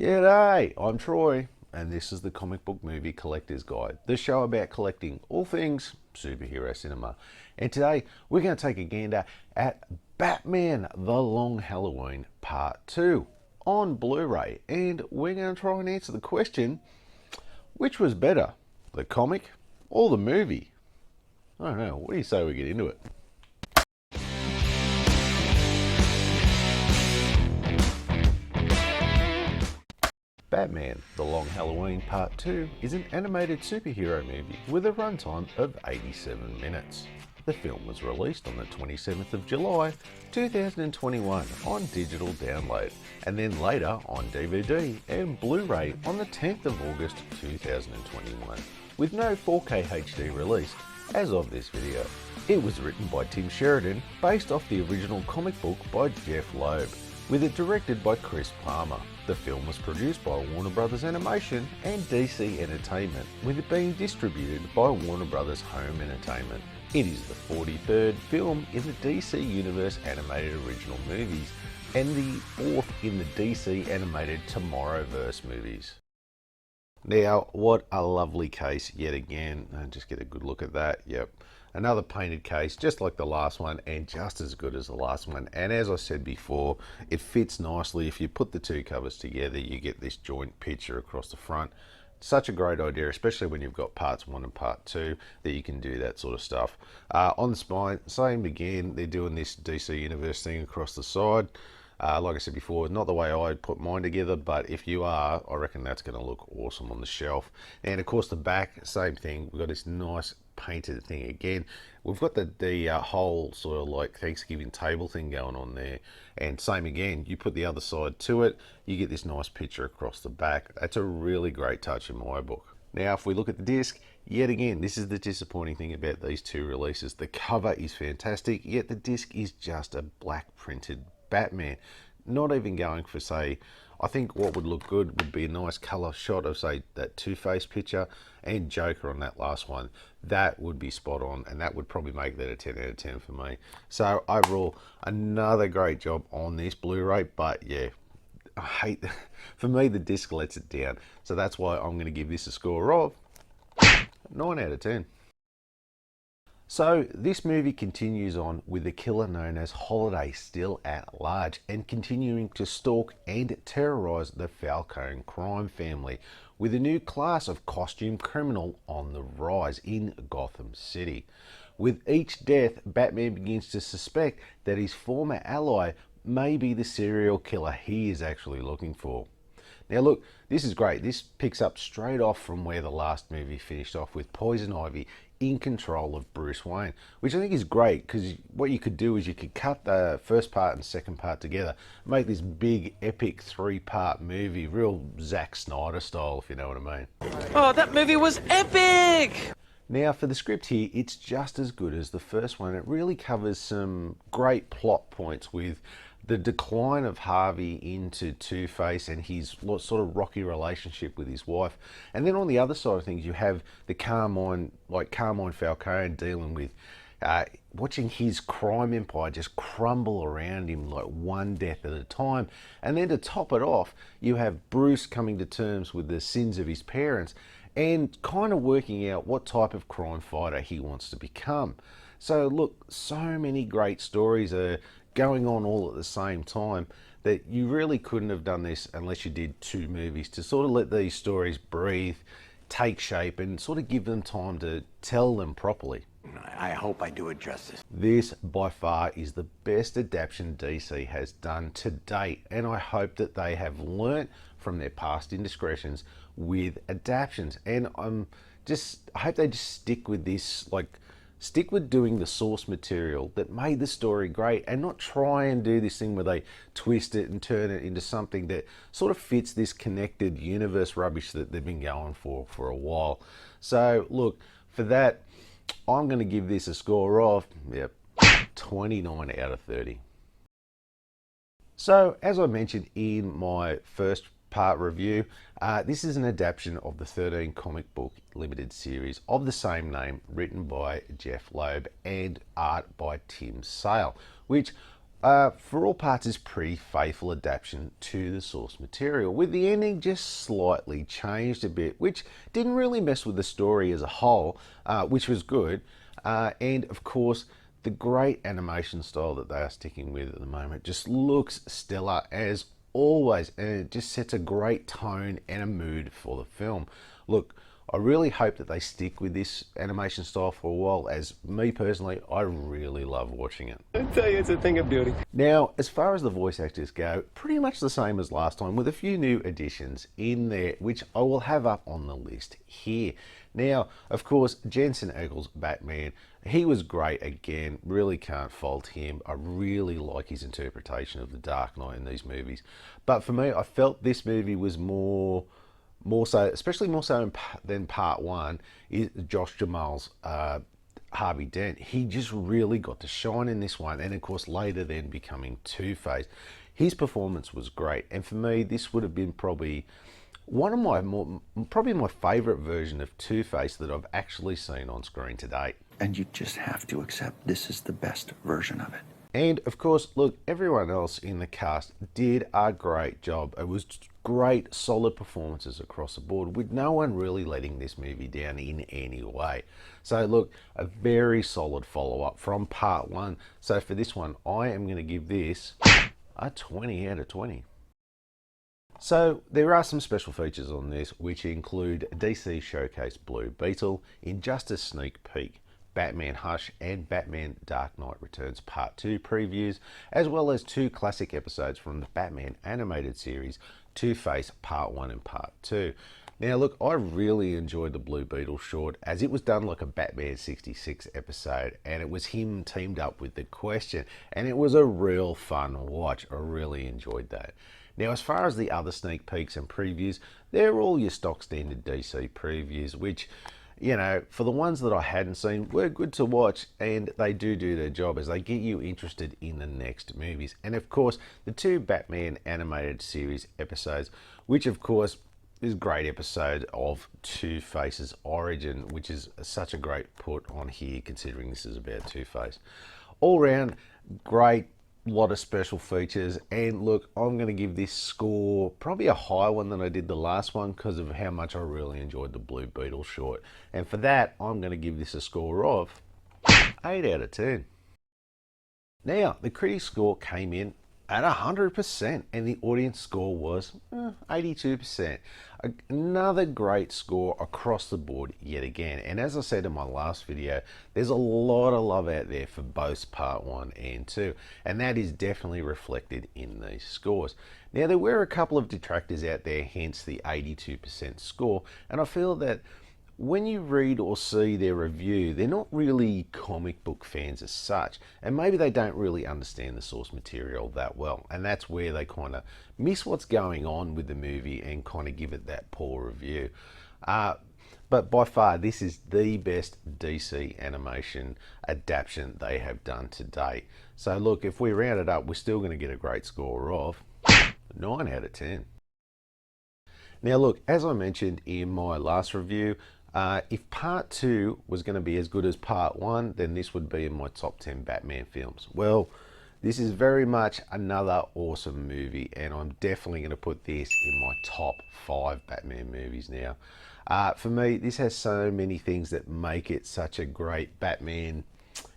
G'day, I'm Troy, and this is the Comic Book Movie Collector's Guide, the show about collecting all things superhero cinema. And today we're going to take a gander at Batman The Long Halloween Part 2 on Blu-ray, and we're going to try and answer the question, which was better, the comic or the movie? I don't know, what do you say we get into it? Batman The Long Halloween Part 2 is an animated superhero movie with a runtime of 87 minutes. The film was released on the 27th of July 2021 on digital download, and then later on DVD and Blu-ray on the 10th of August 2021, with no 4K HD release as of this video. It was written by Tim Sheridan based off the original comic book by Jeff Loeb, with it directed by Chris Palmer. The film was produced by Warner Brothers Animation and DC Entertainment, with it being distributed by Warner Brothers Home Entertainment. It is the 43rd film in the DC Universe animated original movies, and the 4th in the DC animated Tomorrowverse movies. Now, what a lovely case yet again. Just get a good look at that. Yep. Another painted case, just like the last one, and just as good as the last one. And as I said before, it fits nicely. If you put the two covers together, you get this joint picture across the front. Such a great idea, especially when you've got parts 1 and part 2, that you can do that sort of stuff. On the spine, same again, they're doing this DC Universe thing across the side. Like I said before, not the way I put mine together, but if you are, I reckon that's going to look awesome on the shelf. And of course the back, same thing. We've got this nice painted thing again. We've got the whole sort of like Thanksgiving table thing going on there. And same again, you put the other side to it, you get this nice picture across the back. That's a really great touch in my book. Now, if we look at the disc, yet again, this is the disappointing thing about these two releases. The cover is fantastic, yet the disc is just a black printed Batman. Not even going for, say, I think what would look good would be a nice color shot of, say, that Two-Face picture and Joker on that last one. That would be spot on, and that would probably make that a 10 out of 10 for me. So overall, another great job on this Blu-ray, but yeah, I hate, for me the disc lets it down. So that's why I'm going to give this a score of 9 out of 10. So this movie continues on with the killer known as Holiday still at large and continuing to stalk and terrorize the Falcone crime family, with a new class of costume criminal on the rise in Gotham City. With each death, Batman begins to suspect that his former ally may be the serial killer he is actually looking for. Now look, this is great. This picks up straight off from where the last movie finished off, with Poison Ivy in control of Bruce Wayne, which I think is great, because what you could do is you could cut the first part and second part together, make this big epic 3-part movie, real Zack Snyder style, if you know what I mean. Oh, that movie was epic! Now for the script here, it's just as good as the first one. It really covers some great plot points, with the decline of Harvey into Two-Face and his sort of rocky relationship with his wife. And then on the other side of things, you have the Carmine Falcone dealing with watching his crime empire just crumble around him, like one death at a time. And then to top it off, you have Bruce coming to terms with the sins of his parents and kind of working out what type of crime fighter he wants to become. So look, so many great stories are going on all at the same time that you really couldn't have done this unless you did 2 movies, to sort of let these stories breathe, take shape, and sort of give them time to tell them properly. I hope I do it justice. This by far is the best adaptation DC has done to date, and I hope that they have learnt from their past indiscretions with adaptations. And I hope they just stick with this, stick with doing the source material that made the story great, and not try and do this thing where they twist it and turn it into something that sort of fits this connected universe rubbish that they've been going for a while. So look, for that, I'm going to give this a score of 29 out of 30. So as I mentioned in my first part review, this is an adaptation of the 13 comic book limited series of the same name, written by Jeff Loeb and art by Tim Sale, which for all parts, is pretty faithful adaptation to the source material, with the ending just slightly changed a bit, which didn't really mess with the story as a whole, which was good. And of course, the great animation style that they are sticking with at the moment just looks stellar as always, and it just sets a great tone and a mood for the film. Look, I really hope that they stick with this animation style for a while, as me personally, I really love watching it. I tell you, it's a thing of beauty. Now, as far as the voice actors go, pretty much the same as last time, with a few new additions in there, which I will have up on the list here. Now, of course, Jensen Ackles' Batman, he was great again, really can't fault him. I really like his interpretation of the Dark Knight in these movies. But for me, I felt this movie was more so, especially more so than part one, is Josh Jamal's Harvey Dent. He just really got to shine in this one, and of course later then becoming Two-Face. His performance was great, and for me this would have been probably one of my favourite version of Two-Face that I've actually seen on screen to date. And you just have to accept this is the best version of it. And of course, look, everyone else in the cast did a great job. It was great, solid performances across the board, with no one really letting this movie down in any way. So look, a very solid follow-up from part one. So for this one, I am going to give this a 20 out of 20. So there are some special features on this, which include DC Showcase Blue Beetle, Injustice Sneak Peek, Batman Hush, and Batman Dark Knight Returns Part 2 previews, as well as 2 classic episodes from the Batman animated series, Two-Face Part 1 and Part 2. Now look, I really enjoyed the Blue Beetle short, as it was done like a Batman 66 episode, and it was him teamed up with the Question, and it was a real fun watch. I really enjoyed that. Now, as far as the other sneak peeks and previews, they're all your stock standard DC previews, which, you know, for the ones that I hadn't seen, were good to watch, and they do their job as they get you interested in the next movies. And of course, the 2 Batman animated series episodes, which of course is a great episode of Two-Face's origin, which is such a great put on here considering this is about Two-Face. All round, great. Lot of special features, and look, I'm going to give this score probably a higher one than I did the last one because of how much I really enjoyed the Blue Beetle short, and for that I'm going to give this a score of 8 out of 10. Now the critic score came in at 100% and the audience score was 82%. Another great score across the board yet again, and as I said in my last video, there's a lot of love out there for both part 1 and 2, and that is definitely reflected in these scores. Now there were a couple of detractors out there, hence the 82% score, and I feel that when you read or see their review, they're not really comic book fans as such, and maybe they don't really understand the source material that well, and that's where they kind of miss what's going on with the movie and kind of give it that poor review. But by far, this is the best DC animation adaptation they have done to date. So look, if we round it up, we're still going to get a great score of 9 out of 10. Now look, as I mentioned in my last review, if part 2 was going to be as good as part 1, then this would be in my top 10 Batman films. Well, this is very much another awesome movie, and I'm definitely going to put this in my top 5 Batman movies now. For me, this has so many things that make it such a great Batman,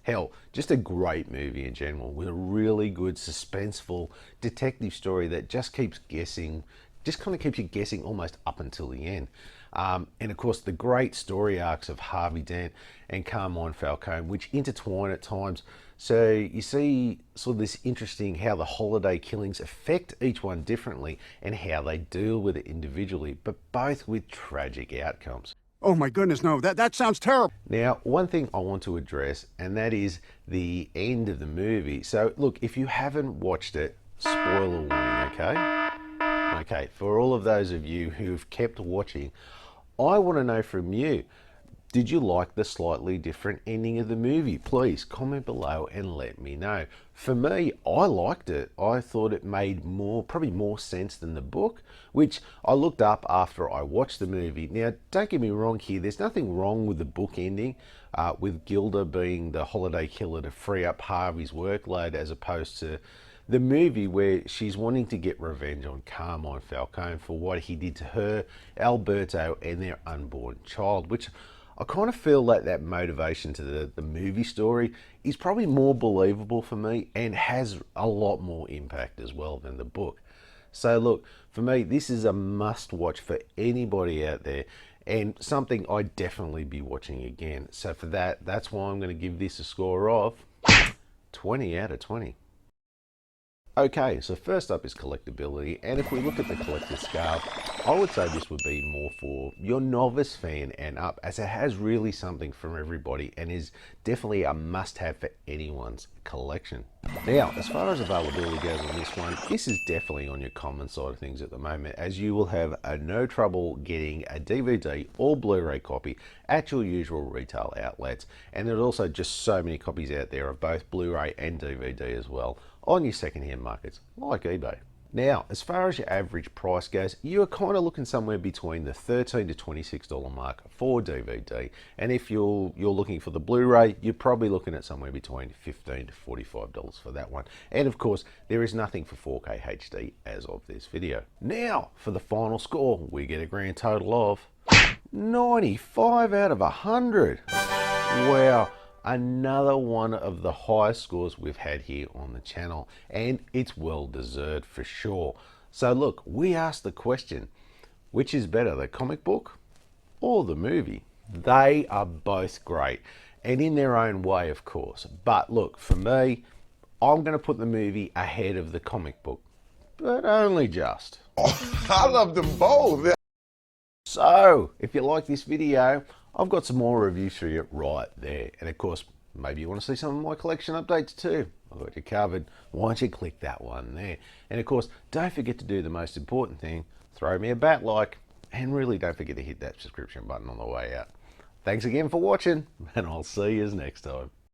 hell, just a great movie in general, with a really good suspenseful detective story that just keeps guessing, just kind of keeps you guessing almost up until the end. And of course the great story arcs of Harvey Dent and Carmine Falcone, which intertwine at times. So you see sort of this interesting how the holiday killings affect each one differently and how they deal with it individually, but both with tragic outcomes. Oh my goodness, no, that sounds terrible. Now, one thing I want to address, and that is the end of the movie. So look, if you haven't watched it, spoiler warning, okay? Okay, for all of those of you who've kept watching, I want to know from you, Did you like the slightly different ending of the movie? Please comment below and let me know. For me, I liked it. I thought it made probably more sense than the book, which I looked up after I watched the movie. Now, don't get me wrong here, there's nothing wrong with the book ending, with Gilda being the holiday killer to free up Harvey's workload, as opposed to the movie where she's wanting to get revenge on Carmine Falcone for what he did to her, Alberto, and their unborn child, which I kind of feel like that motivation to the movie story is probably more believable for me and has a lot more impact as well than the book. So look, for me, this is a must watch for anybody out there and something I'd definitely be watching again. So for that's why I'm going to give this a score of 20 out of 20. Okay, so first up is collectability, and if we look at the collector scale, I would say this would be more for your novice fan and up, as it has really something from everybody and is definitely a must-have for anyone's collection. Now, as far as availability goes on this one, this is definitely on your common side of things at the moment, as you will have no trouble getting a DVD or Blu-ray copy at your usual retail outlets, and there's also just so many copies out there of both Blu-ray and DVD as well on your secondhand markets like eBay. Now, as far as your average price goes, you're kind of looking somewhere between the $13 to $26 mark for DVD, and if you're looking for the Blu-ray, you're probably looking at somewhere between $15 to $45 for that one. And of course, there is nothing for 4K HD as of this video. Now, for the final score, we get a grand total of 95 out of 100. Wow. Another one of the highest scores we've had here on the channel, and it's well deserved for sure. So look, we asked the question, which is better, the comic book or the movie? They are both great, and in their own way, of course. But look, for me, I'm going to put the movie ahead of the comic book, but only just. I love them both. So, if you like this video, I've got some more reviews for you right there. And of course, maybe you want to see some of my collection updates too. I've got you covered. Why don't you click that one there? And of course, don't forget to do the most important thing, throw me a bat like, and really don't forget to hit that subscription button on the way out. Thanks again for watching, and I'll see you next time.